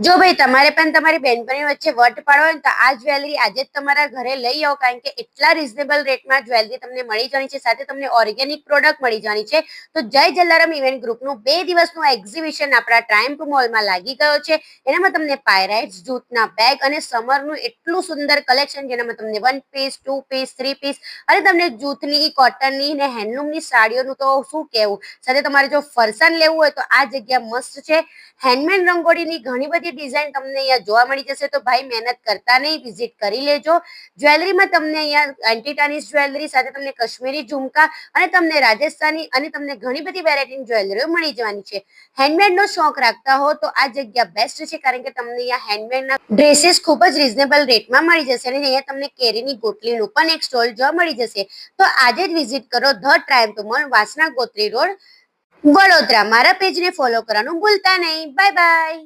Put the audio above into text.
જો ભાઈ તમારે પણ તમારી બેનપણી વચ્ચે વટ પાડો હોય તો આ જ્વેલરી આજે જ તમારા ઘરે લઈ આવો, કારણ કે એટલા રીઝનેબલ રેટમાં જ્વેલરી તમને મળી જવાની છે, સાથે તમને ઓર્ગેનિક પ્રોડક્ટ મળી જવાની છે. તો જય જલારામ ઇવેન્ટ ગ્રુપનું 2 દિવસનું એક્ઝિબિશન આપણા ટ્રાયમ્ફ મોલમાં લાગી ગયો છે. એનામાં તમને પાયરાઇટ્સ, જૂતના બેગ અને સમરનું એટલું સુંદર કલેક્શન, જેનામાં તમને 1 પીસ, 2 પીસ, 3 પીસ અને તમને જૂથની, કોટનની અને હેન્ડલૂમની સાડીઓનું તો શું કહેવું. સાથે તમારે જો ફરસાણ લેવું હોય તો આ જગ્યા મસ્ત છે. હેન્ડમેડ રંગોળીની ઘણી બધી ડિઝાઇન તમને અહીંયા જોવા મળી જશે. તો ભાઈ મહેનત કરતા નહીં, વિઝિટ કરી લેજો. જ્વેલરીમાં તમને અહીંયા એન્ટીટાનિસ જ્વેલરી, સાથે તમને કાશ્મીરી ઝુમકા અને તમને રાજસ્થાની અને તમને ઘણી બધી વેરાયટીની જ્વેલરીઓ મળી જવાની છે. હેન્ડમેડનો શોખ રાખતા હો તો આ જગ્યા બેસ્ટ છે, કારણ કે તમને અહીંયા હેન્ડમેડના ડ્રેસીસ ખૂબ જ રીઝનેબલ રેટમાં મળી જશે. અને અહીંયા તમને કેરીની ગોટલીનું પણ એક સ્ટોલ જોવા મળી જશે. તો આજે જ વિઝિટ કરો the Triumph mall, Vasna Gotri road, Vadodara. મારા પેજને ફોલો કરવાનું ભૂલતા નહીં. Bye by.